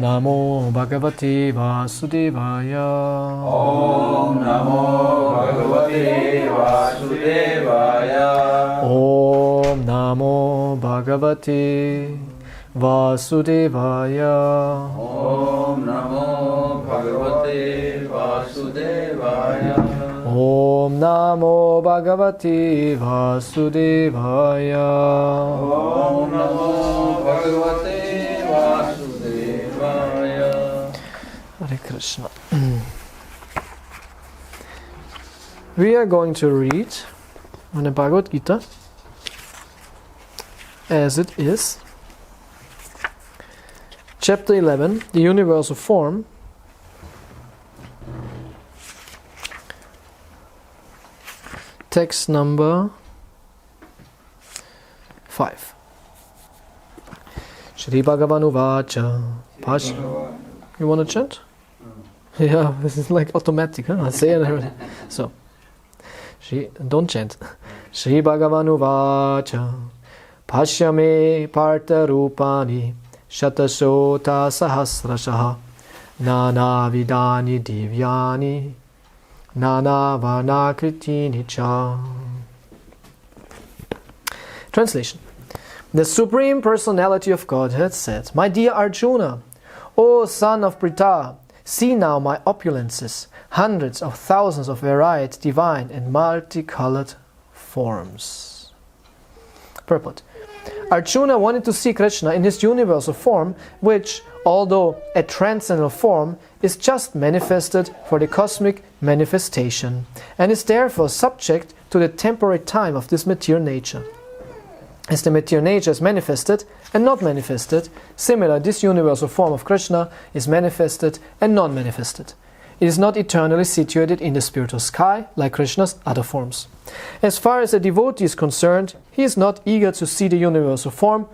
Namo Bhagavate Vasudevaya. Om Namo Bhagavate Vasudevaya. Om Namo Bhagavate Vasudevaya. Om Namo Bhagavate Vasudevaya. Om Namo Bhagavate Vasudevaya. Om Namo Bhagavate Vasudevaya. Hare Krishna. We are going to read on the Bhagavad Gita as it is. Chapter 11, the universal form. Text number 5. Shri Bhagavan Uvacha. You want to chant? Yeah, this is like automatic, huh? I say it already. So, don't chant. Shri Bhagavan Uvacha. Pashyame Partha Rupani Shatasota Sahasrashaha Nana Vidani Divyani Nana Vanakritini Cha. Translation. The Supreme Personality of Godhead said, My dear Arjuna, O son of Pritha, see now my opulences, hundreds of thousands of varied, divine and multicolored forms. Purport. Arjuna wanted to see Krishna in his universal form, which, although a transcendental form, is just manifested for the cosmic manifestation, and is therefore subject to the temporary time of this material nature. As the material nature is manifested and not manifested, similar, this universal form of Krishna is manifested and non-manifested. It is not eternally situated in the spiritual sky like Krishna's other forms. As far as a devotee is concerned, he is not eager to see the universal form,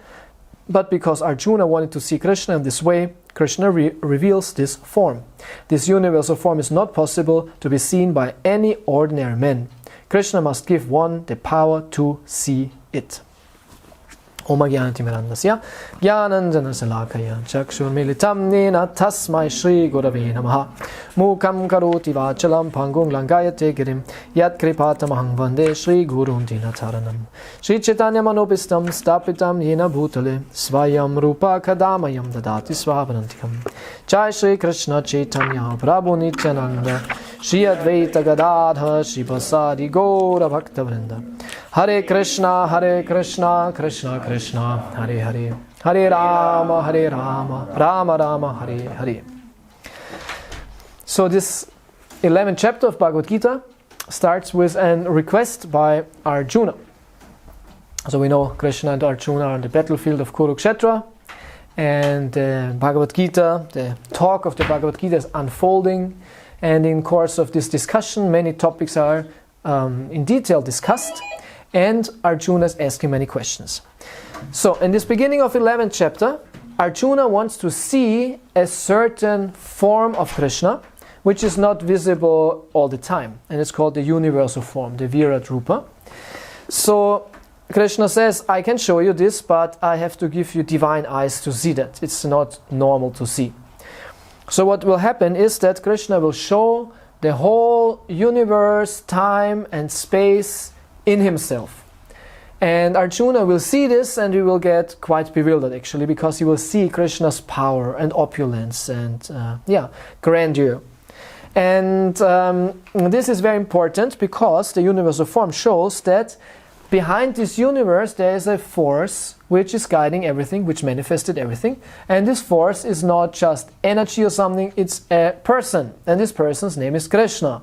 but because Arjuna wanted to see Krishna in this way, Krishna reveals this form. This universal form is not possible to be seen by any ordinary man. Krishna must give one the power to see it. Om Jnanatimirandasya Jnananjana Salakaya Chakshurmilitam Nena Tasmai Shri Gurave Namaha Mukam Karoti Vachalam Pangung Langayate Girim Yat Kripatamahang Vande Shri Gurun Dinataranam Shri Chaitanya Manopistam Stapitam Yena Bhutale Svayam Rupa Kadamayam Dadati Swavanantikam Jai Shri Krishna Chaitanya Prabhu Nityananda Shri Advaita Gadadha Shri Basadi Gaura Bhakta Vrinda Hare Krishna, Krishna Krishna, Hare Hare, Hare Rama, Rama Rama, Hare Hare. So this 11th chapter of Bhagavad Gita starts with a request by Arjuna. So we know Krishna and Arjuna are on the battlefield of Kurukshetra, and the Bhagavad Gita, the talk of the Bhagavad Gita is unfolding, and in course of this discussion many topics are in detail discussed. And Arjuna is asking many questions. So, in this beginning of 11th chapter, Arjuna wants to see a certain form of Krishna, which is not visible all the time. And it's called the universal form, the Virat Rupa. So, Krishna says, I can show you this, but I have to give you divine eyes to see that. It's not normal to see. So, what will happen is that Krishna will show the whole universe, time and space in himself. And Arjuna will see this and he will get quite bewildered actually, because he will see Krishna's power and opulence and grandeur. And this is very important because the universal form shows that behind this universe there is a force which is guiding everything, which manifested everything. And this force is not just energy or something, it's a person. And this person's name is Krishna.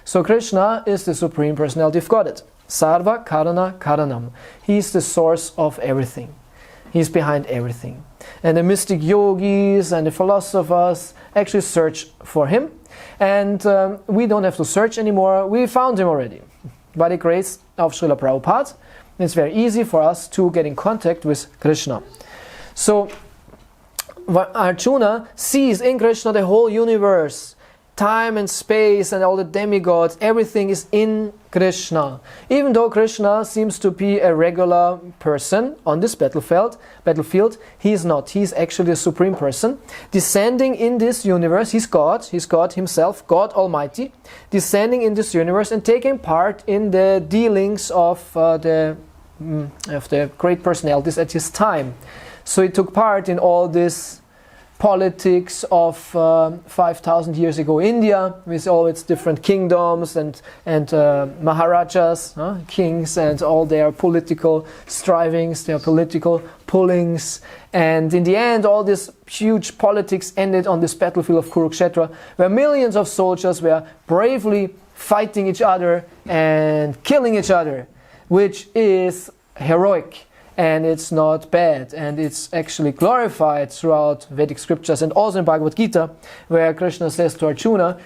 So Krishna is the Supreme Personality of Godhead. Sarva Karana Karanam. He is the source of everything. He is behind everything. And the mystic yogis and the philosophers actually search for him. And we don't have to search anymore. We found him already. By the grace of Srila Prabhupada, it's very easy for us to get in contact with Krishna. So Arjuna sees in Krishna the whole universe, time and space and all the demigods, everything is in Krishna. Even though Krishna seems to be a regular person on this battlefield, he is not. He is actually a supreme person, descending in this universe. He's God himself, God Almighty, descending in this universe and taking part in the dealings of the great personalities at his time. So he took part in all this politics of 5,000 years ago India, with all its different kingdoms and maharajas, kings, and all their political strivings, their political pullings. And in the end, all this huge politics ended on this battlefield of Kurukshetra, where millions of soldiers were bravely fighting each other and killing each other, which is heroic. And it's not bad, and it's actually glorified throughout Vedic scriptures and also in Bhagavad Gita, where Krishna says to Arjuna,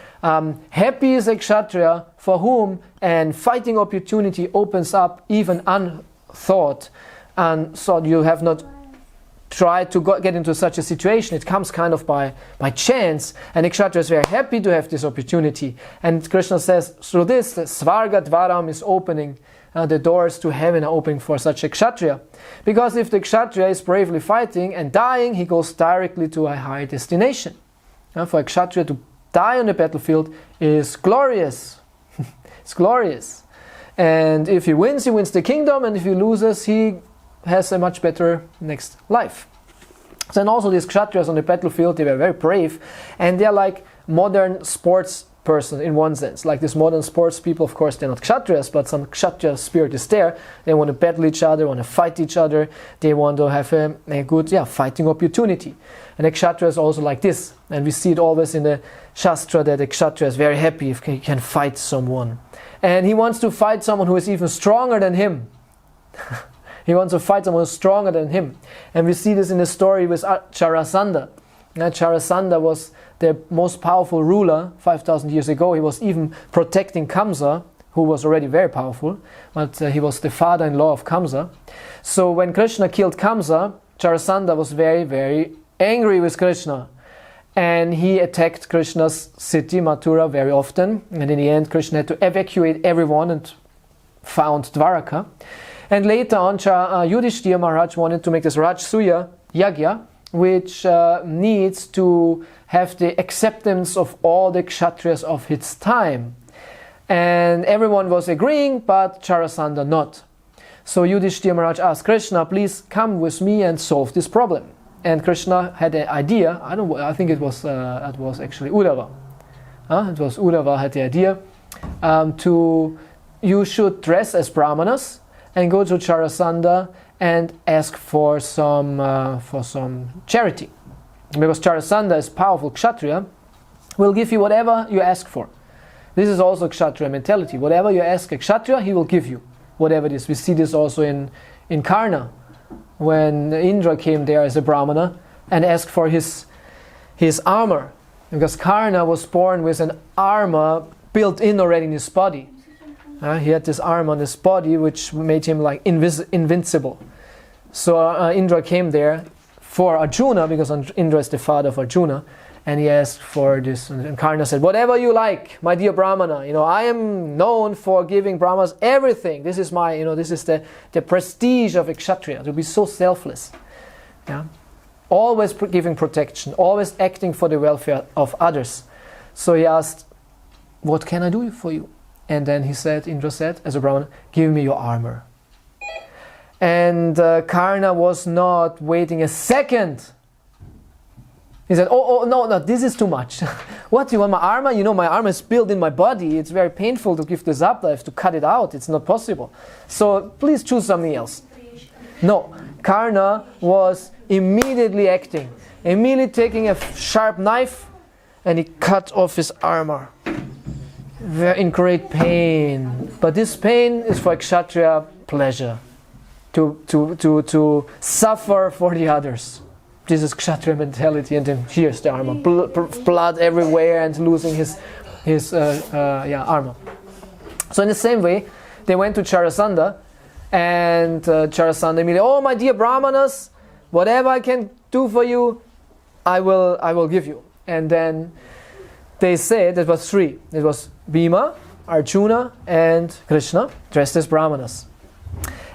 happy is a kshatriya for whom a fighting opportunity opens up even unthought, and so you have not tried to get into such a situation. It comes kind of by chance, and a kshatriya is very happy to have this opportunity. And Krishna says, through this, the Svarga Dvaram is opening. The doors to heaven are opening for such a kshatriya. Because if the kshatriya is bravely fighting and dying, he goes directly to a higher destination. For a kshatriya to die on the battlefield is glorious. It's glorious. And if he wins the kingdom, and if he loses, he has a much better next life. Then also these kshatriyas on the battlefield, they were very brave, and they're like modern sports person in one sense. Like these modern sports people, of course, they're not kshatriyas, but some kshatriya spirit is there. They want to battle each other, want to fight each other. They want to have a good fighting opportunity. And a kshatriya is also like this. And we see it always in the Shastra that a kshatriya is very happy if he can fight someone. And he wants to fight someone who is even stronger than him. He wants to fight someone who is stronger than him. And we see this in the story with Jarasandha. Jarasandha was the most powerful ruler 5,000 years ago. He was even protecting Kamsa, who was already very powerful, but he was the father-in-law of Kamsa. So when Krishna killed Kamsa, Jarasandha was very, very angry with Krishna. And he attacked Krishna's city, Mathura, very often. And in the end, Krishna had to evacuate everyone and found Dwaraka. And later on, Yudhishthira Maharaj wanted to make this Rajsuya Yagya, which needs to have the acceptance of all the kshatriyas of his time. And everyone was agreeing, but Jarasandha not. So Yudhishthira Maharaj asked Krishna, please come with me and solve this problem. And Krishna had an idea, I think it was actually Uddhava. It was Uddhava had the idea, you should dress as brahmanas and go to Jarasandha and ask for some charity. Because Jarasandha is powerful kshatriya, will give you whatever you ask for. This is also kshatriya mentality. Whatever you ask a kshatriya, he will give you. Whatever it is. We see this also in Karna, when Indra came there as a brahmana and asked for his armor. Because Karna was born with an armor built in already in his body. He had this armor on his body which made him like invincible. So Indra came there for Arjuna, because Indra is the father of Arjuna, and he asked for this. And Karna said, whatever you like, my dear Brahmana. I am known for giving Brahmanas everything. This is my, this is the prestige of a kshatriya, to be so selfless. Always giving protection, always acting for the welfare of others. So he asked, what can I do for you? And then Indra said, as a Brahmana, give me your armor. And Karna was not waiting a second. He said, no, this is too much. What, you want my armor? My armor is built in my body. It's very painful to give this up. I have to cut it out. It's not possible. So please choose something else. No, Karna was immediately acting. Immediately taking a sharp knife, and he cut off his armor. In great pain. But this pain is for kshatriya pleasure. To suffer for the others. This is kshatriya mentality, and then here's the armor. Blood everywhere and losing his armor. So in the same way, they went to Jarasandha, and Jarasandha immediately, oh my dear Brahmanas, whatever I can do for you, I will give you. And then they said it was three. It was Bhima, Arjuna, and Krishna, dressed as Brahmanas.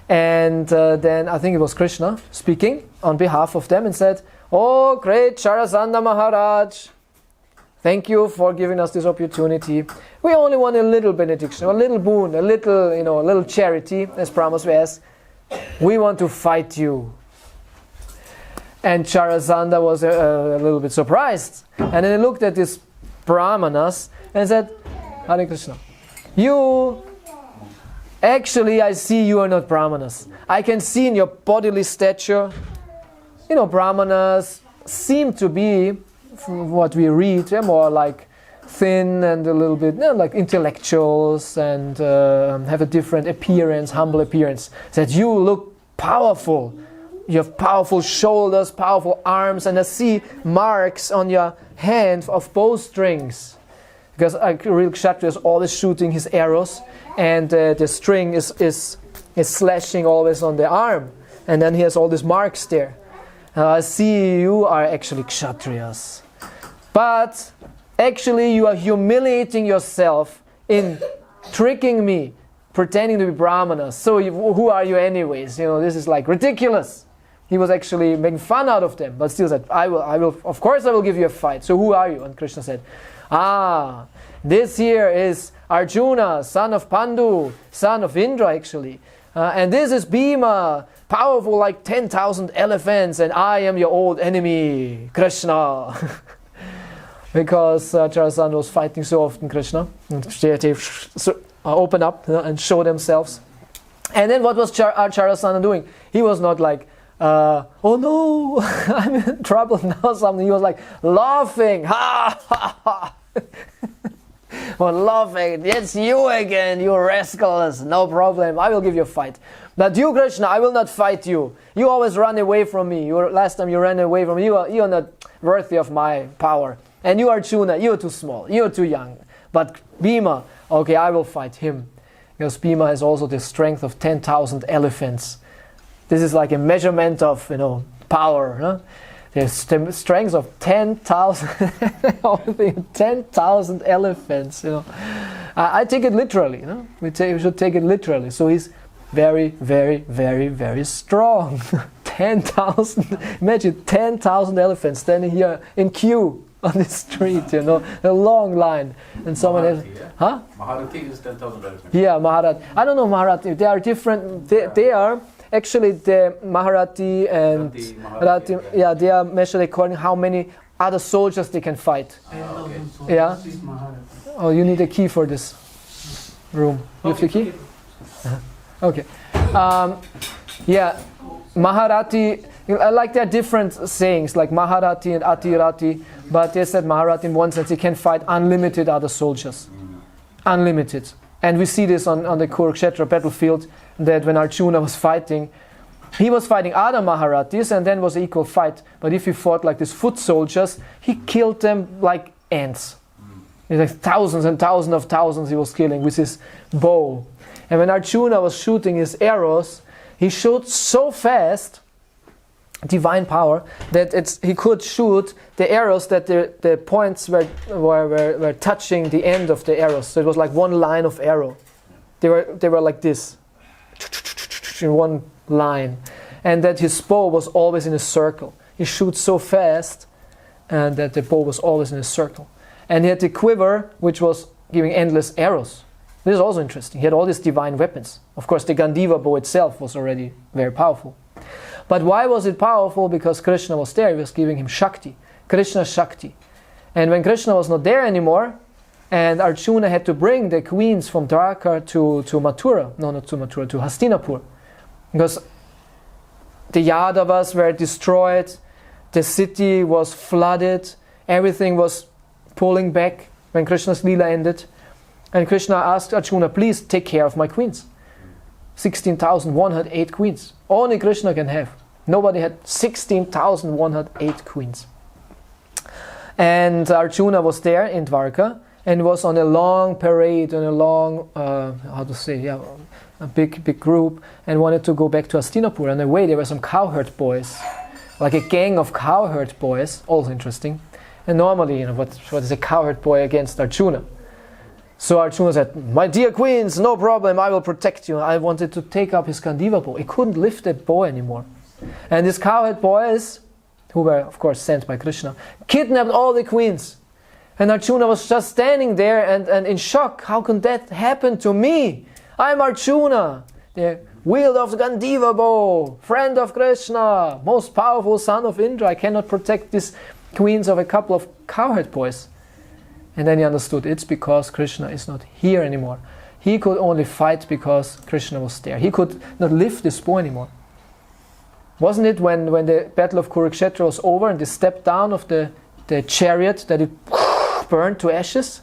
And then I think it was Krishna speaking on behalf of them and said, "Oh, great Charasanda Maharaj, thank you for giving us this opportunity. We only want a little benediction, a little boon, a little charity, as Brahmas we ask. We want to fight you." And Charasanda was a little bit surprised. And then he looked at these Brahmanas and said, "Hare Krishna, actually I see you are not Brahmanas. I can see in your bodily stature, Brahmanas seem to be, from what we read, they're more like thin and a little bit like intellectuals and have a different appearance, humble appearance. That you look powerful. You have powerful shoulders, powerful arms, and I see marks on your hand of bowstrings. Because a real Kshatriya is always shooting his arrows, and the string is slashing always on the arm. And then he has all these marks there. I see you are actually Kshatriyas. But actually you are humiliating yourself in tricking me, pretending to be Brahmanas. So who are you anyways? This is like ridiculous. He was actually making fun out of them, but still said, I will, of course I will give you a fight. So who are you? And Krishna said, this here is Arjuna, son of Pandu, son of Indra actually. And this is Bhima, powerful like 10,000 elephants, and I am your old enemy, Krishna. Because Charasanda was fighting so often Krishna. And they open up and show themselves. And then what was Charasanda doing? He was not like, oh no, I'm in trouble now, something. He was like laughing, ha ha ha. Well, laughing, it's you again, you rascals, no problem, I will give you a fight. But you, Krishna, I will not fight you. You always run away from me. Last time you ran away from me, you are not worthy of my power. And you, Arjuna, you are too small, you are too young. But Bhima, okay, I will fight him. Because Bhima has also the strength of 10,000 elephants. This is like a measurement of, power. Huh? The strength of 10,000 10,000 elephants. I take it literally. We should take it literally. So he's very, very, very, very strong. 10,000. Imagine 10,000 elephants standing here in queue on the street. A long line, and someone has. Huh? Maharati is 10,000 elephants. Yeah, Maharati. I don't know Maharati. They are different. They are. Actually, the Maharati and Rati, yeah, they are measured according how many other soldiers they can fight. Okay. Yeah. Oh, you need a key for this room. You have the key? Okay. Yeah, Maharati. Like there are different sayings, like Maharati and Atirati, but they said Maharati in one sense he can fight unlimited other soldiers, unlimited. And we see this on the Kurukshetra battlefield, that when Arjuna was fighting, he was fighting other Maharatis and then was an equal fight. But if he fought like these foot soldiers, he killed them like ants. It's like thousands and thousands of thousands he was killing with his bow. And when Arjuna was shooting his arrows, he shot so fast, divine power, that he could shoot the arrows that the points were touching the end of the arrows. So it was like one line of arrow. They were like this, in one line, and that his bow was always in a circle. He shoots so fast, and that the bow was always in a circle. And he had the quiver, which was giving endless arrows. This is also interesting. He had all these divine weapons. Of course, the Gandiva bow itself was already very powerful. But why was it powerful? Because Krishna was there. He was giving him Shakti, Krishna Shakti. And when Krishna was not there anymore, and Arjuna had to bring the queens from Dwarka to Mathura, no, not to Mathura, to Hastinapur, because the Yadavas were destroyed, the city was flooded, everything was pulling back when Krishna's Leela ended. And Krishna asked Arjuna, please take care of my queens. 16,108 queens. Only Krishna can have. Nobody had 16,108 queens. And Arjuna was there in Dwarka and was on a long parade, on a long, a big group, and wanted to go back to Hastinapur. On the way there were some cowherd boys, like a gang of cowherd boys, also interesting. And normally, what is a cowherd boy against Arjuna? So Arjuna said, my dear queens, no problem, I will protect you. I wanted to take up his Gandiva bow. He couldn't lift that bow anymore. And these cowherd boys, who were of course sent by Krishna, kidnapped all the queens. And Arjuna was just standing there and in shock. How can that happen to me? I'm Arjuna, the wielder of the Gandiva bow, friend of Krishna, most powerful son of Indra. I cannot protect these queens of a couple of cowherd boys. And then he understood it's because Krishna is not here anymore. He could only fight because Krishna was there. He could not lift this bow anymore. Wasn't it when the battle of Kurukshetra was over and they stepped down of the chariot that it burned to ashes?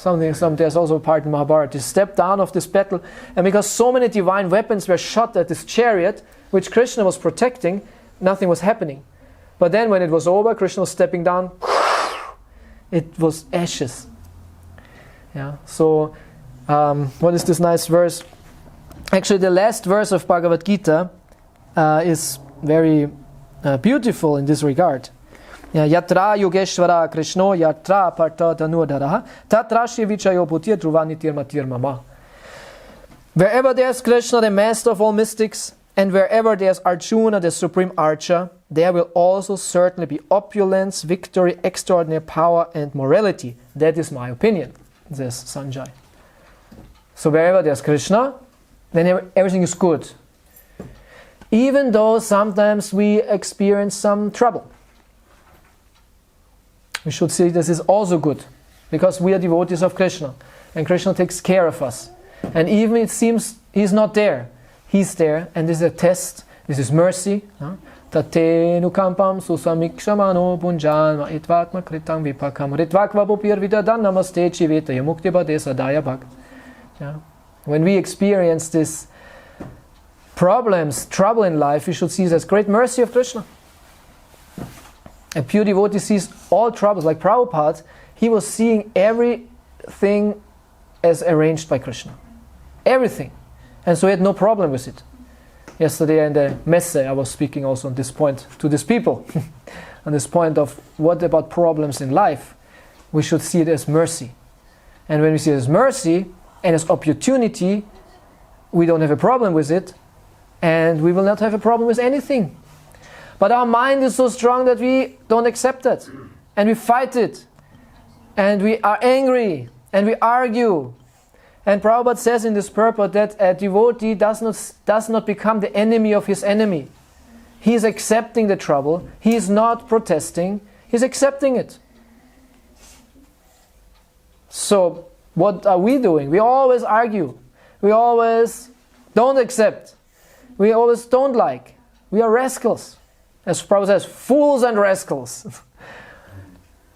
There's also a part in Mahabharata. They stepped down of this battle, and because so many divine weapons were shot at this chariot, which Krishna was protecting, nothing was happening. But then when it was over, Krishna was stepping down, it was ashes. Yeah. So, what is this nice verse? Actually, the last verse of Bhagavad Gita is very beautiful in this regard. Yatra Yogeshwara Krishno Yatra Partha Tanudharaha Tatra Shivichayo Bhutir Druvanitir Matir Mama. Wherever there's Krishna, the master of all mystics, and wherever there's Arjuna, the supreme archer, there will also certainly be opulence, victory, extraordinary power, and morality. That is my opinion, says Sanjay. So wherever there's Krishna, then everything is good. Even though sometimes we experience some trouble. We should see this is also good, because we are devotees of Krishna, and Krishna takes care of us. And even it seems He's not there, He's there, and this is a test, this is mercy. Tate nukampam susamikshamano punjan itvatma kritam vipakam ritvakva bupir vidadan namaste chiveta yamukti bade sadaya bhakt. When we experience this problems, trouble in life, we should see it as great mercy of Krishna. A pure devotee sees all troubles. Like Prabhupada, he was seeing everything as arranged by Krishna. Everything. And so he had no problem with it. Yesterday in the messe, I was speaking also on this point to these people. On this point of what about problems in life? We should see it as mercy. And when we see it as mercy and as opportunity, we don't have a problem with it. And we will not have a problem with anything. But our mind is so strong that we don't accept it. And we fight it. And we are angry. And we argue. And Prabhupada says in this purport that a devotee does not become the enemy of his enemy. He is accepting the trouble. He is not protesting. He is accepting it. So, what are we doing? We always argue. We always don't accept. We always don't like. We are rascals. As Prabhupada says, fools and rascals.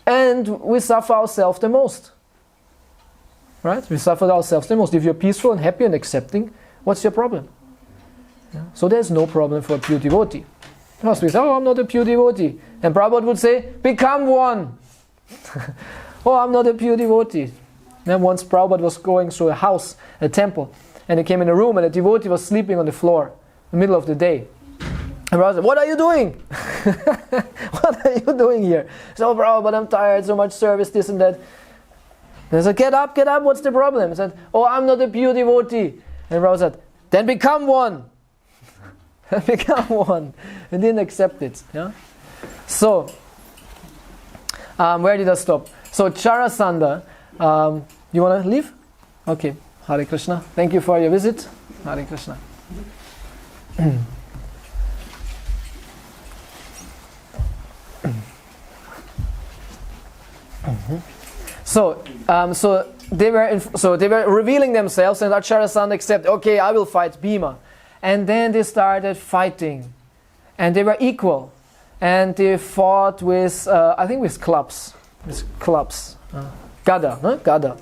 And we suffer ourselves the most. Right? We suffer ourselves the most. If you're peaceful and happy and accepting, what's your problem? Yeah. So there's no problem for a pure devotee. Because we say, oh, I'm not a pure devotee. And Prabhupada would say, become one. Oh, I'm not a pure devotee. Then once Prabhupada was going through a house, a temple, and he came in a room and a devotee was sleeping on the floor in the middle of the day. And Prabhupada said, what are you doing? What are you doing here? So, oh, Prabhupada, I'm tired, so much service, this and that. And I said, get up, what's the problem? He said, oh, I'm not a pure devotee. And Prabhupada said, then become one. Become one. He didn't accept it. Yeah? So, where did I stop? So, Charasanda, you want to leave? Okay. Hare Krishna. Thank you for your visit. Hare Krishna. So they were revealing themselves, and Acharasana accepted. Okay, I will fight Bhima, and then they started fighting, and they were equal, and they fought with I think with clubs, Gada, no? Gada,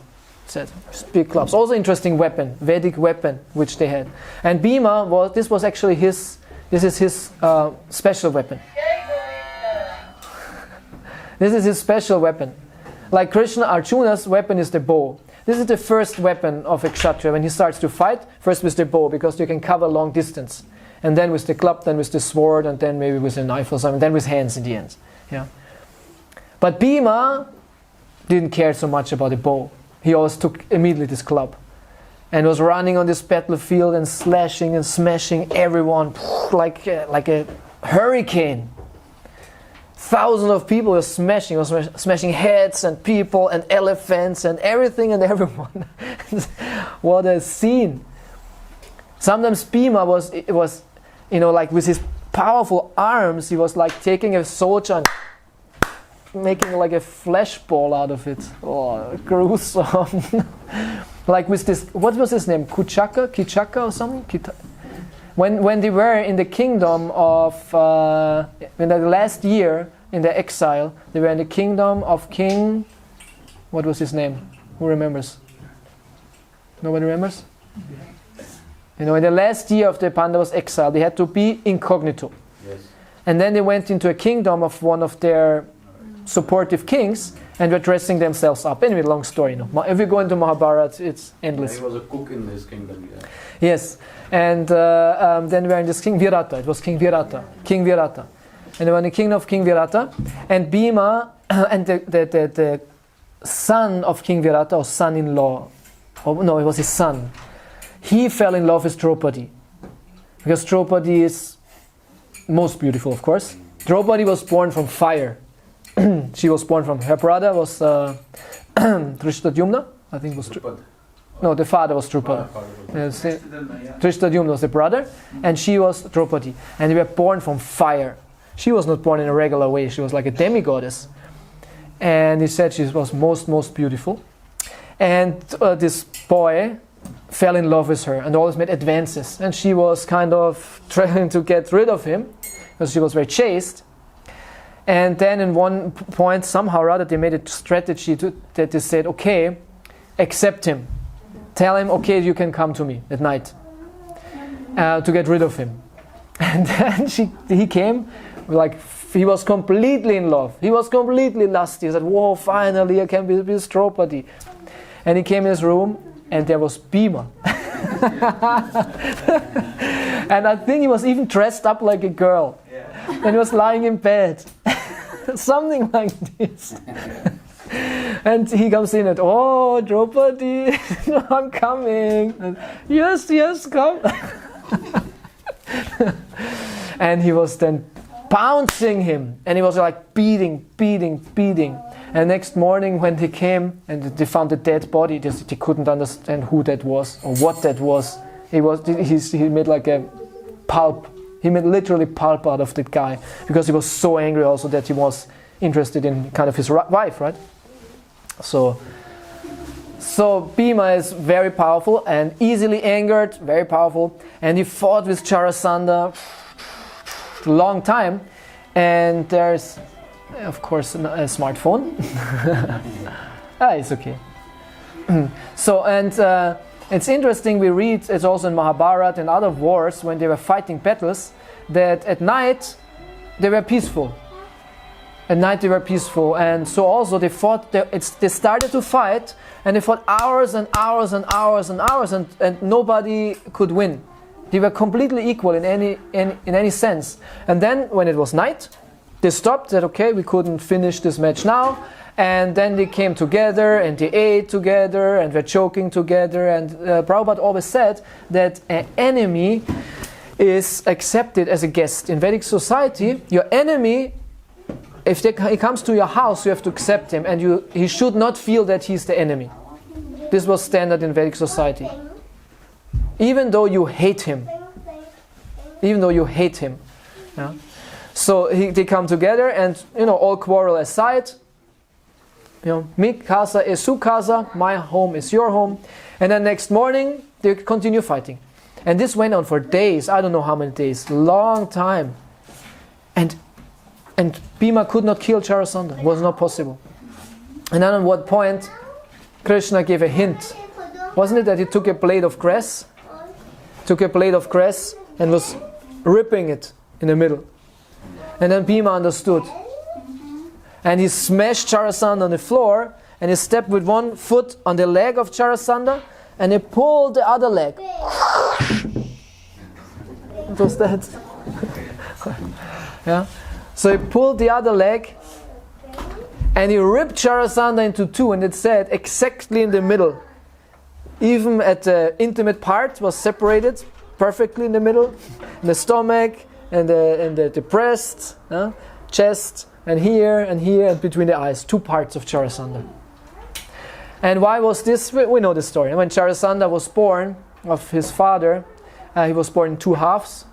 said big clubs. Also interesting weapon, Vedic weapon which they had, and Bhima was actually his. This is his special weapon. This is his special weapon. Like Krishna, Arjuna's weapon is the bow. This is the first weapon of a kshatriya when he starts to fight, first with the bow, because you can cover long distance. And then with the club, then with the sword, and then maybe with a knife or something, then with hands in the end. Yeah. But Bhima didn't care so much about the bow. He always took immediately this club and was running on this battlefield and slashing and smashing everyone like a hurricane. Thousands of people were smashing heads and people and elephants and everything and everyone. What a scene! Sometimes Bhima was like with his powerful arms, he was like taking a soldier and making like a flesh ball out of it. Oh, gruesome! Like with this, what was his name? Kichaka or something? When they were in the kingdom of, in the last year in the exile, they were in the kingdom of King, what was his name? Who remembers? Nobody remembers? In the last year of the Pandavas' exile, they had to be incognito. Yes. And then they went into a kingdom of one of their supportive kings and were dressing themselves up. Anyway, long story. If you go into Mahabharata, it's endless. He was a cook in this kingdom. Yeah. Yes. And then we were in this King Virata. It was King Virata. And they were in the kingdom of King Virata. And Bhima and the son of King Virata, or son-in-law, it was his son. He fell in love with Draupadi. Because Draupadi is most beautiful, of course. Draupadi was born from fire. She was born from, her brother was Drishtadyumna, I think was no, the father was Draupadi. Drishtadyumna was the brother, and she was Draupadi. And they were born from fire. She was not born in a regular way, she was like a demigoddess. And he said she was most beautiful. And this boy fell in love with her and always made advances. And she was kind of trying to get rid of him, because she was very chaste. And then in one point, somehow or other, they made a strategy that they said, okay, accept him. Tell him, okay, you can come to me at night to get rid of him. And then he came, like, he was completely in love. He was completely lusty. He said, whoa, finally I can be with Draupadi. And he came in his room, and there was Bhima. And I think he was even dressed up like a girl. And he was lying in bed. Something like this. And he comes in and, oh, Draupadi, I'm coming. And, yes, come. And he was then pouncing him. And he was like beating. And next morning when they came and they found the dead body, they couldn't understand who that was or what that was. He made like a pulp. He made literally pulp out of that guy, because he was so angry also that he was interested in kind of his wife, right? So Bhima is very powerful and easily angered, very powerful, and he fought with Jarasandha a long time. And there's, of course, a smartphone. It's okay. It's interesting, we read, it's also in Mahabharata and other wars, when they were fighting battles, that at night they were peaceful. At night they were peaceful, and so also they fought, they started to fight, and they fought hours and hours, and nobody could win. They were completely equal in any sense. And then when it was night, they stopped, said, okay, we couldn't finish this match now. And then they came together and they ate together and were joking together. And Prabhupada always said that an enemy is accepted as a guest. In Vedic society, your enemy, if he comes to your house, you have to accept him, and he should not feel that he's the enemy. This was standard in Vedic society. Even though you hate him. Yeah? So they come together and, all quarrel aside. Mi casa es su casa, my home is your home. And then next morning, they continue fighting. And this went on for days, I don't know how many days, long time. And Bhima could not kill Jarasandha, it was not possible. And then at what point, Krishna gave a hint. Wasn't it that he took a blade of grass? And was ripping it in the middle. And then Bhima understood. And he smashed Jarasandha on the floor, and he stepped with one foot on the leg of Jarasandha, and he pulled the other leg. What was that? Yeah. So he pulled the other leg and he ripped Jarasandha into two, and it said exactly in the middle. Even at the intimate part was separated perfectly in the middle. In the stomach and the breast, chest, and here and between the eyes. Two parts of Jarasandha. And why was this? We know the story. When Jarasandha was born of his father, he was born in two halves.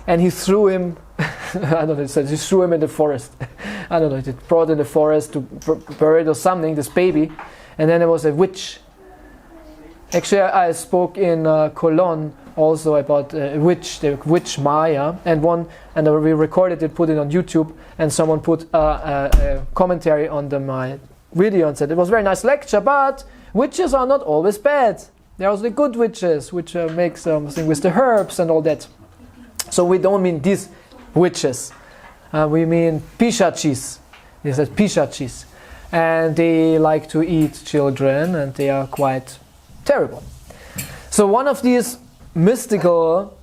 And he threw him, I don't know, he said he threw him in the forest. I don't know, he brought in the forest to bury it or something, this baby. And then there was a witch. Actually, I spoke in Cologne also about a witch, the witch Maya. And we recorded it, put it on YouTube. And someone put a commentary on my video and said, it was a very nice lecture, but witches are not always bad. There are also the good witches, which make something with the herbs and all that. So we don't mean these witches. We mean pishachis. They said pishachis. And they like to eat children, and they are quite terrible. So one of these mystical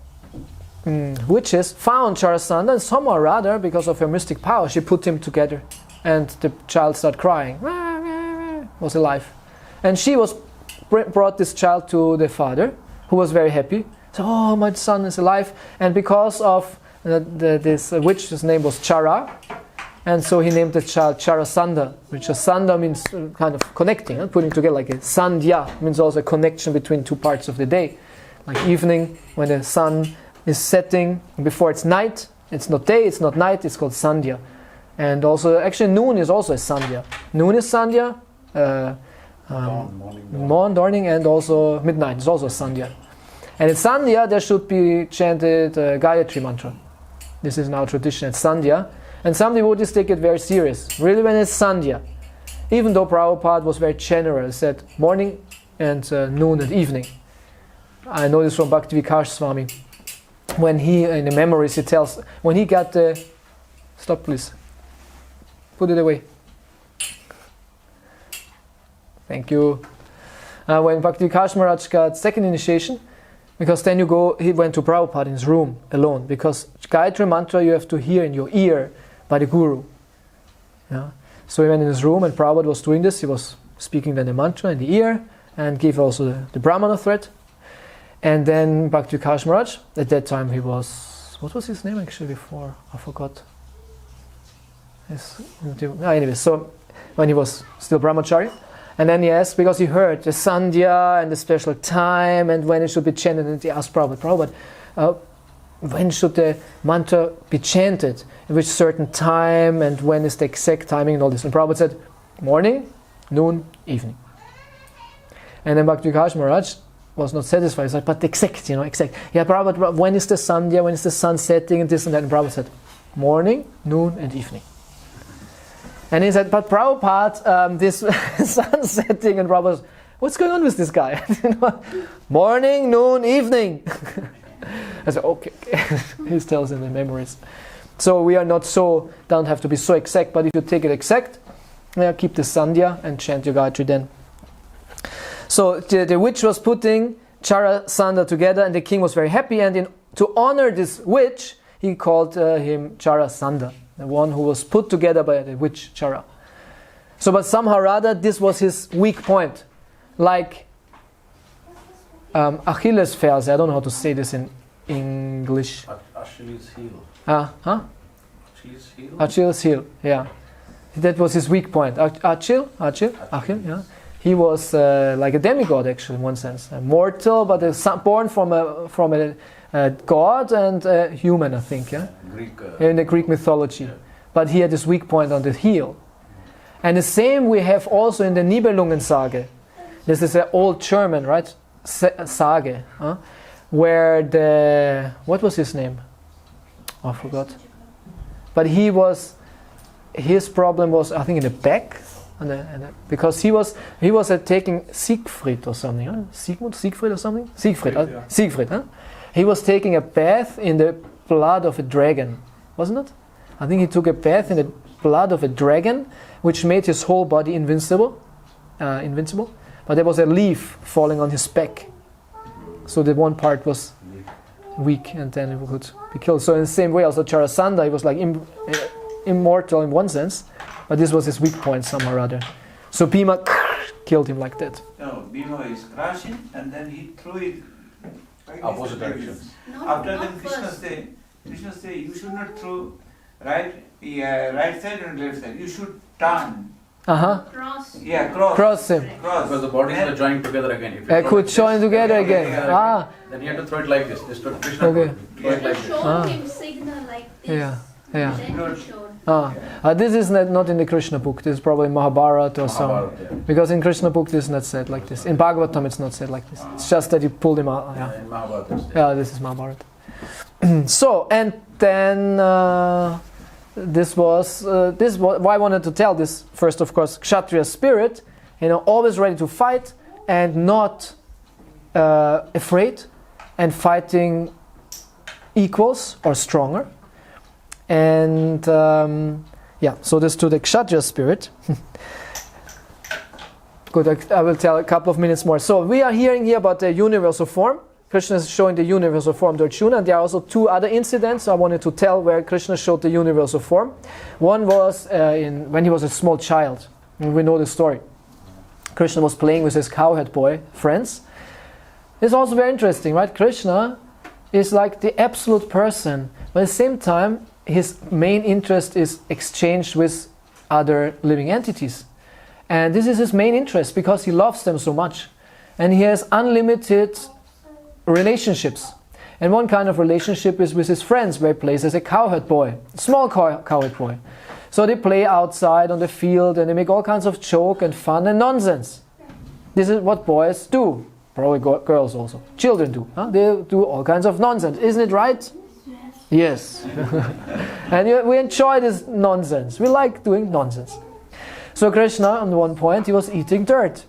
witches found Jarasandha, and somehow or other, because of her mystic power, she put him together. And the child started crying. Was alive. And she brought this child to the father, who was very happy. So, oh, my son is alive. And because of this witch, his name was Chara, and so he named the child Jarasandha, which Sandha means kind of connecting, putting together, like a Sandhya means also a connection between two parts of the day. Like evening, when the sun is setting, before it's night, it's not day, it's not night, it's called Sandhya. And also, actually noon is also a Sandhya. Noon is Sandhya, morning, and also midnight is also a Sandhya. And in Sandhya, there should be chanted Gayatri mantra. This is now tradition at Sandhya. And some devotees take it very serious. Really, when it's Sandhya. Even though Prabhupada was very general, said morning and noon and evening. I know this from Bhakti Vikas Swami. When he, in the memories, he tells, when he got the... Stop, please. Put it away. Thank you. When Bhakti Vikas Maharaj got second initiation, because then he went to Prabhupada in his room alone, because Gayatri mantra you have to hear in your ear by the Guru. Yeah? So he went in his room, and Prabhupada was doing this. He was speaking then the mantra in the ear, and gave also the Brahmana thread. And then Bhakti Vikas Maharaj, at that time he was, what was his name actually before? I forgot. Anyway, so when he was still Brahmachari, and then he asked, because he heard the Sandhya and the special time and when it should be chanted, and he asked Prabhupada, when should the mantra be chanted, at which certain time, and when is the exact timing and all this. And Prabhupada said, morning, noon, evening. And then Bhakti Vikas Maharaj was not satisfied. He said, but exact. Yeah, Prabhupada, when is the Sandhya, when is the sun setting, and this and that. And Prabhupada said, morning, noon, and evening. And he said, but Prabhupada, this sun setting, and Prabhupada said, what's going on with this guy? Morning, noon, evening. I said, okay. He tells in the memories. So we are not don't have to be so exact, but if you take it exact, keep the Sandhya and chant your Gayatri then. So the witch was putting Jarasandha together, and the king was very happy, and to honor this witch, he called him Jarasandha, the one who was put together by the witch Chara. So, but somehow or other, this was his weak point. Like Achilles verse, I don't know how to say this in English. Achilles heel. Achilles heel? Achilles heel, yeah. That was his weak point. Achilles, yeah. He was like a demigod, actually, in one sense. Mortal, but born from a god and a human, I think, yeah? In the Greek mythology. Yeah. But he had this weak point on the heel. And the same we have also in the Nibelungensage. This is an old German, right? Sage. Where what was his name? Oh, I forgot. But his problem was, I think, in the back. Because he was taking Siegfried or something, huh? Siegfried or something? Siegfried, huh? He was taking a bath in the blood of a dragon, wasn't it? I think he took a bath in the blood of a dragon, which made his whole body invincible. But there was a leaf falling on his back, so the one part was weak, and then he could be killed. So in the same way, also Jarasandha, he was like immortal in one sense, but this was his weak point somehow or other. So Bhima killed him like that. No, Bhima is crashing and then he threw it like Opposite this. directions. No, After not then Krishna first. say you should not throw right side and left side. You should turn. Cross. Yeah, cross. Cross him. Cross. Because the bodies Then- are joining together again. If you I throw could it join this, together yeah, again. yeah, Ah, then you have to throw it like this. This to Krishna. Okay. Throw it You like this. showed Ah. him signal like this. yeah, yeah. Then you showed. This is not in the Krishna book. This is probably Mahabharata or some. Mahabharata, yeah. Because in Krishna book this is not said like this. In Bhagavatam it's not said like this. It's just that you pulled him out. Yeah, In Mahabharata. yeah, this is Mahabharata. So, and then this was why I wanted to tell this. First, of course, Kshatriya spirit, always ready to fight and not afraid, and fighting equals or stronger. And so this to the Kshatriya spirit. Good, I will tell a couple of minutes more. So we are hearing here about the universal form. Krishna is showing the universal form to Arjuna, and there are also two other incidents I wanted to tell where Krishna showed the universal form. One was when he was a small child, and we know the story. Krishna was playing with his cowherd boy friends. It's also very interesting, right? Krishna is like the absolute person, but at the same time, his main interest is exchanged with other living entities. And this is his main interest because he loves them so much. And he has unlimited relationships. And one kind of relationship is with his friends, where he plays as a cowherd boy, small cowherd boy. So they play outside on the field and they make all kinds of joke and fun and nonsense. This is what boys do. Probably girls also. Children do. Huh? They do all kinds of nonsense. Isn't it right? Yes. And we enjoy this nonsense. We like doing nonsense. So Krishna, on one point, he was eating dirt.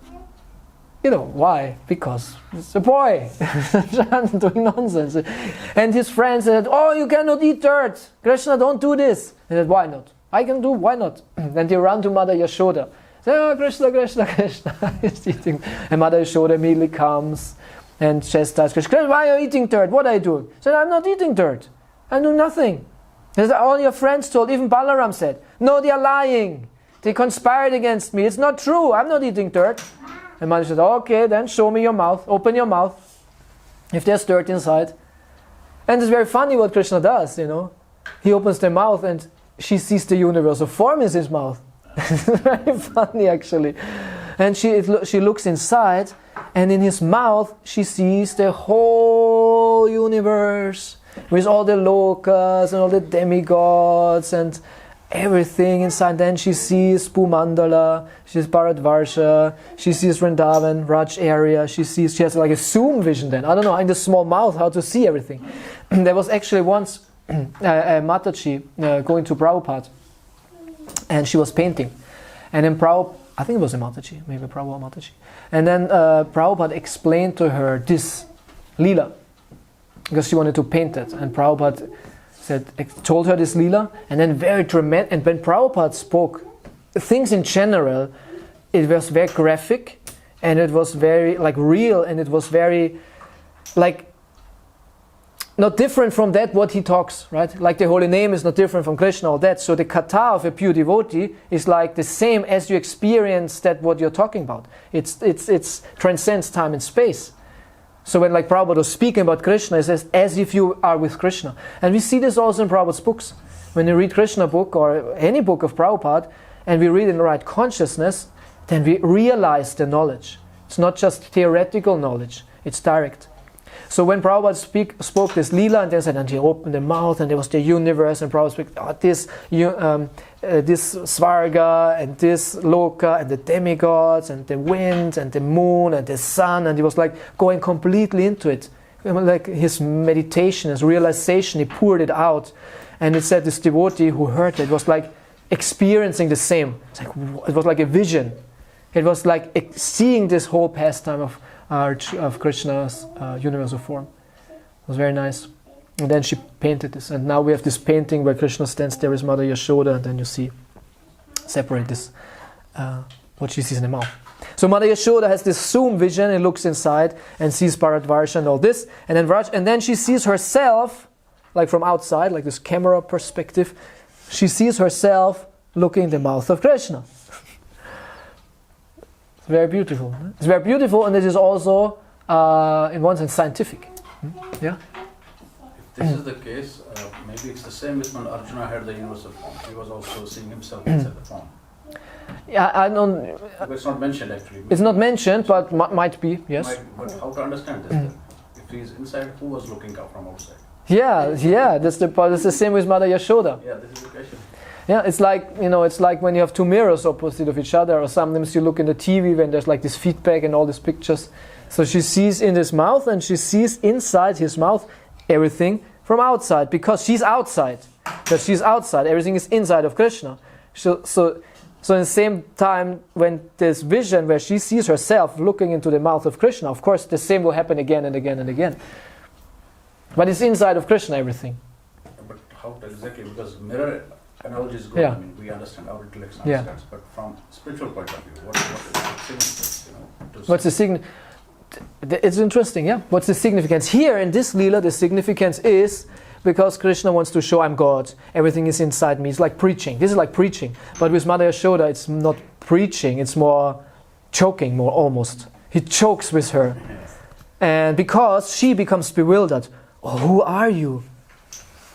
Why? Because it's a boy doing nonsense. And his friends said, "Oh, you cannot eat dirt. Krishna, don't do this." He said, "Why not? I can do, why not?" Then they run to Mother Yashoda. Say, "Oh, Krishna, Krishna, Krishna." He's eating. And Mother Yashoda immediately comes and chastises Krishna. "Why are you eating dirt? What are you doing?" He said, "I'm not eating dirt. I do nothing." He said, "All your friends told," even Balaram said, "No, they are lying. They conspired against me. It's not true. I'm not eating dirt." And Mother said, "Okay, then show me your mouth. Open your mouth. If there's dirt inside." And it's very funny what Krishna does, He opens the mouth and she sees the universal form in his mouth. It's very funny, actually. And she looks inside, and in his mouth she sees the whole universe with all the lokas and all the demigods and everything inside. Then she sees Bhumandala, she sees Bharatvarsha, she sees Vrindavan, Raj area, she has like a zoom vision then. I don't know, in the small mouth, how to see everything. There was actually once a Mataji going to Prabhupada, and she was painting. And then I think it was a Mataji, maybe Prabhupada Mataji. And then Prabhupada explained to her this Leela, because she wanted to paint it. And Prabhupada told her this Leela, and then very dramatic. And when Prabhupada spoke, things in general, it was very graphic, and it was very real, and it was very not different from that what he talks, right? Like the holy name is not different from Krishna, all that. So the kata of a pure devotee is like the same as you experience that what you're talking about. It's transcends time and space. So when Prabhupada was speaking about Krishna, he says, as if you are with Krishna. And we see this also in Prabhupada's books. When you read Krishna book or any book of Prabhupada, and we read in the right consciousness, then we realize the knowledge. It's not just theoretical knowledge, it's direct. So when Prabhupada spoke this Leela, and then said, and he opened the mouth, and there was the universe, and Prabhupada spoke, this Svarga, and this Loka, and the demigods, and the wind, and the moon, and the sun, and he was going completely into it. Like his meditation, his realization, he poured it out. And it said this devotee who heard it was like experiencing the same. It was like a vision. It was like seeing this whole pastime of Krishna's universal form. It was very nice. And then she painted this. And now we have this painting where Krishna stands there with Mother Yashoda, and then you see, separate this, what she sees in the mouth. So Mother Yashoda has this zoom vision and looks inside and sees Bharatvarsha and all this. And then she sees herself, from outside, like this camera perspective, she sees herself looking in the mouth of Krishna. It's very beautiful. It's very beautiful, and it is also, in one sense, scientific. Yeah. If this is the case, maybe it's the same with when Arjuna had the universal form. He was also seeing himself inside the form. Yeah, I don't. But it's not mentioned actually. It's not mentioned, but might be. Yes. But how to understand this? Then? If he's inside, who was looking out from outside? Yeah. That's the part. It's the same with Mother Yashoda. Yeah, this is the question. Yeah, it's like, it's like when you have two mirrors opposite of each other, or sometimes you look in the TV when there's like this feedback and all these pictures. So she sees in his mouth, and she sees inside his mouth everything from outside, because she's outside. Because she's outside, everything is inside of Krishna. So in the same time, when this vision where she sees herself looking into the mouth of Krishna, of course the same will happen again and again and again. But it's inside of Krishna, everything. But how exactly? Because mirror analogy is good. Yeah. I mean, we understand, our intellect Yeah. understands. But from spiritual point of view, what is the significance? What's the significance? It's interesting, yeah. What's the significance? Here in this Leela, the significance is because Krishna wants to show I'm God. Everything is inside me. It's like preaching. This is like preaching. But with Mother Yashoda, it's not preaching. It's more choking, more almost. He chokes with her. And because she becomes bewildered. Oh, who are you?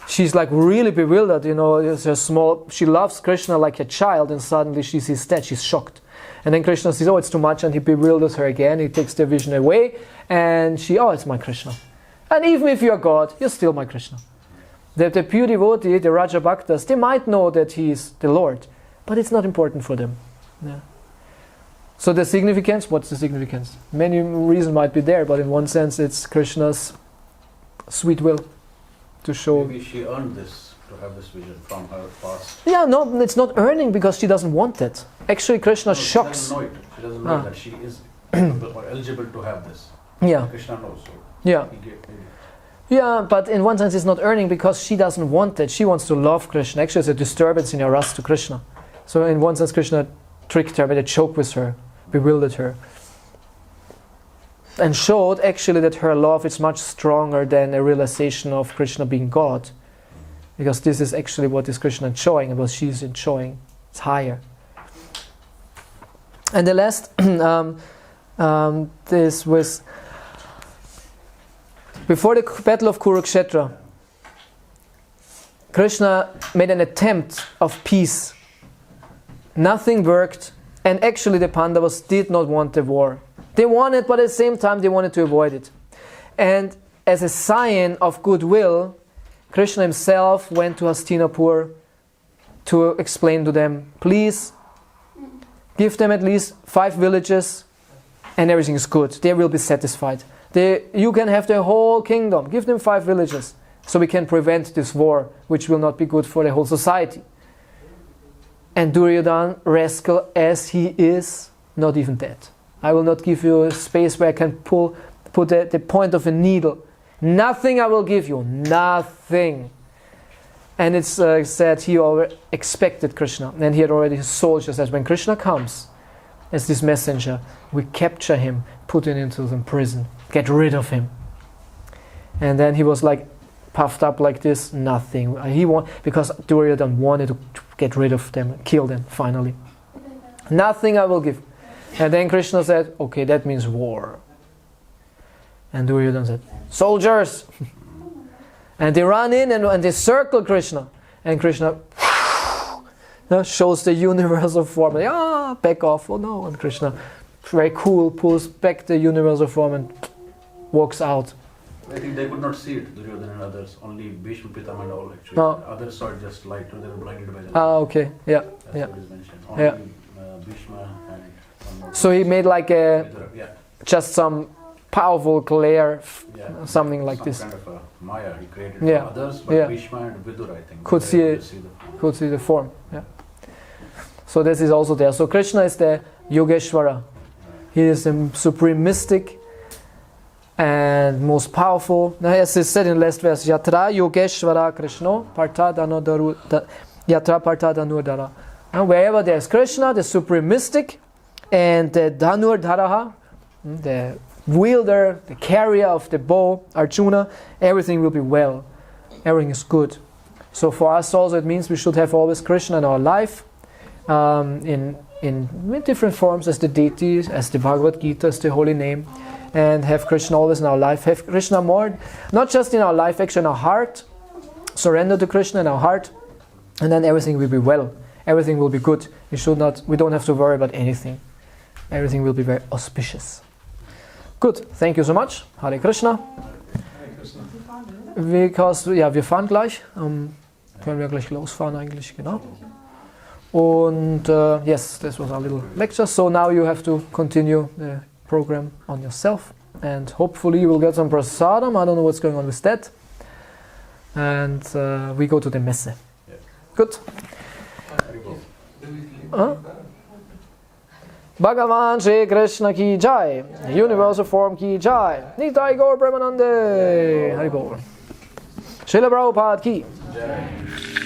She's like really bewildered, it's her small, she loves Krishna like a child, and suddenly she sees that, she's shocked. And then Krishna says, oh, it's too much, and he bewilders her again, he takes the vision away, and she, oh, it's my Krishna. And even if you're God, you're still my Krishna. The pure devotee, the Raja Bhaktas, they might know that he is the Lord, but it's not important for them. Yeah. So the significance, what's the significance? Many reasons might be there, but in one sense it's Krishna's sweet will to show. Maybe she earned this, to have this vision from her past. Yeah, no, it's not earning because she doesn't want it. Actually, Krishna shocks. She doesn't know it. She doesn't know that she is eligible to have this. Yeah. Krishna knows. So Yeah. he gave maybe. Yeah, but in one sense it's not earning because she doesn't want it. She wants to love Krishna. Actually, it's a disturbance in her rasa to Krishna. So in one sense, Krishna tricked her with a joke with her, bewildered her. And showed actually that her love is much stronger than a realization of Krishna being God. Because this is actually what is Krishna enjoying, and what she's enjoying. It's higher. And the last, this was before the battle of Kurukshetra. Krishna made an attempt of peace. Nothing worked, and actually the Pandavas did not want the war. They wanted, but at the same time they wanted to avoid it. And as a sign of goodwill, Krishna himself went to Hastinapur to explain to them, please give them at least 5 villages and everything is good. They will be satisfied. You can have the whole kingdom. Give them 5 villages so we can prevent this war, which will not be good for the whole society. And Duryodhana, rascal as he is, not even that. I will not give you a space where I can put the point of a needle. Nothing I will give you. Nothing. And it's said he already expected Krishna. And he had already his soldiers that when Krishna comes as this messenger, we capture him, put him into the prison, get rid of him. And then he was like puffed up like this. Nothing. Because Duryodhana wanted to get rid of them, kill them finally. Nothing I will give. And then Krishna said, okay, that means war. And Duryodhana said, soldiers! And they run in and they circle Krishna. And Krishna shows the universal form. Back off, oh no. And Krishna, very cool, pulls back the universal form and walks out. I think they could not see it, Duryodhana and others. Only Bhishma, Pitama and all actually. No. Others saw it just light, they were blinded by the Okay, yeah. That's Yeah. what is mentioned. Only Yeah. Bhishma and one more. So he made like Vidura, yeah. just some powerful glare, Yeah. something like Some this. kind of a Maya he created Yeah. for others, but Yeah. Bhishma and Vidura, I think. Could they see were able it. to the Could see the form. Yeah. So this is also there. So Krishna is the Yogeshwara. He is the supreme mystic and most powerful. Now, as is said in the last verse, Yatra Yogeshwara Krishna Partha Yatra Partha Dhanurdhara. Wherever there is Krishna, the supreme mystic, and the Dhanurdharaha, the wielder, the carrier of the bow, Arjuna, everything will be well. Everything is good. So for us also it means we should have always Krishna in our life, in different forms, as the deity, as the Bhagavad Gita, as the holy name, and have Krishna always in our life. Have Krishna more, not just in our life, actually in our heart. Surrender to Krishna in our heart, and then everything will be well. Everything will be good. We don't have to worry about anything. Everything will be very auspicious. Good, thank you so much. Hare Krishna. Wir fahren gleich. Können wir gleich losfahren eigentlich, genau. Und yes, this was our little lecture. So now you have to continue the program on yourself. And hopefully you will get some prasadam. I don't know what's going on with that. And we go to the Messe. Yeah. Good. Bhagavan Shri Krishna ki jai, universal form ki jai, Nitai Gaur Brahmanande, Haribol. Srila Prabhupada ki jai.